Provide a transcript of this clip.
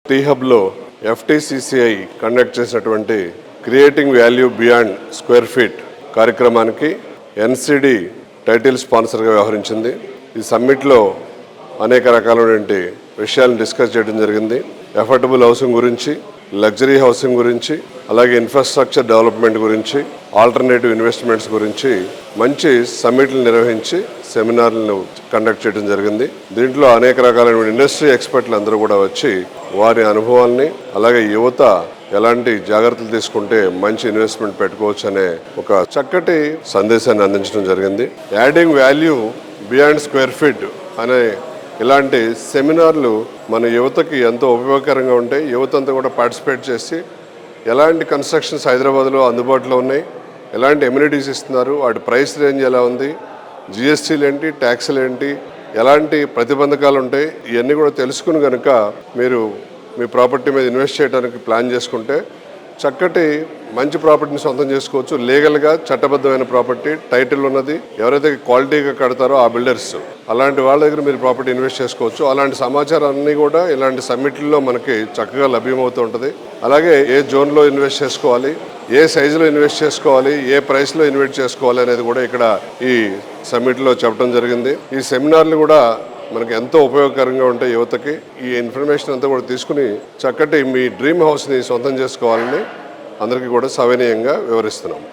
Tea హబ్లో FTCCI conduct చేసినటువంటి creating value beyond square feet కార్యక్రమానికి NCD title స్పాన్సర్గా వ్యవహరించింది. ఈ సమ్మిట్లో అనేక రకాలైనటువంటి విషయాలను డిస్కస్ చేయడం జరిగింది. ఎఫర్డబుల్ హౌసింగ్ గురించి, లగ్జరీ హౌసింగ్ గురించి, అలాగే ఇన్ఫ్రాస్ట్రక్చర్ డెవలప్మెంట్ గురించి, ఆల్టర్నేటివ్ ఇన్వెస్ట్మెంట్స్ గురించి మంచి సమ్మిట్లు నిర్వహించి సెమినార్లను కండక్ట్ చేయడం జరిగింది. దీంట్లో అనేక రకాలైన ఇండస్ట్రీ ఎక్స్పర్ట్లు అందరూ కూడా వచ్చి వారి అనుభవాల్ని, అలాగే యువత ఎలాంటి జాగ్రత్తలు తీసుకుంటే మంచి ఇన్వెస్ట్మెంట్ పెట్టుకోవచ్చు అనే ఒక చక్కటి సందేశాన్ని అందించడం జరిగింది. Adding value beyond square feet అనే ఇలాంటి సెమినార్లు మన యువతకి ఎంతో ఉపయోగకరంగా ఉంటాయి. యువత అంతా కూడా పార్టిసిపేట్ చేసి ఎలాంటి కన్స్ట్రక్షన్స్ హైదరాబాద్లో అందుబాటులో ఉన్నాయి, ఎలాంటి ఎమ్యూనిటీస్ ఇస్తున్నారు, వాటి ప్రైస్ రేంజ్ ఎలా ఉంది, GSTలు ఏంటి, ట్యాక్స్లు ఏంటి, ఎలాంటి ప్రతిబంధకాలు ఉంటాయి, ఇవన్నీ కూడా తెలుసుకుని కనుక మీరు మీ ప్రాపర్టీ మీద ఇన్వెస్ట్ చేయడానికి ప్లాన్ చేసుకుంటే చక్కటి మంచి ప్రాపర్టీని సొంతం చేసుకోవచ్చు. లీగల్గా చట్టబద్ధమైన ప్రాపర్టీ, టైటిల్ ఉన్నది, ఎవరైతే క్వాలిటీగా కడతారో ఆ బిల్డర్స్, అలాంటి వాళ్ళ దగ్గర మీరు ప్రాపర్టీ ఇన్వెస్ట్ చేసుకోవచ్చు. అలాంటి సమాచారాన్ని కూడా ఇలాంటి సమ్మిట్లో మనకి చక్కగా లభ్యమవుతూ ఉంటుంది. అలాగే ఏ జోన్లో ఇన్వెస్ట్ చేసుకోవాలి, ఏ సైజులో ఇన్వెస్ట్ చేసుకోవాలి, ఏ ప్రైస్లో ఇన్వెస్ట్ చేసుకోవాలి అనేది కూడా ఇక్కడ ఈ సమ్మిట్లో చెప్పడం జరిగింది. ఈ సెమినార్లు కూడా మనకి ఎంతో ఉపయోగకరంగా ఉంటాయి యువతకి. ఈ ఇన్ఫర్మేషన్ అంతా కూడా తీసుకుని చక్కటి మీ డ్రీమ్ హౌస్ని సొంతం చేసుకోవాలని అందరికీ కూడా సవినయంగా వివరిస్తున్నాం.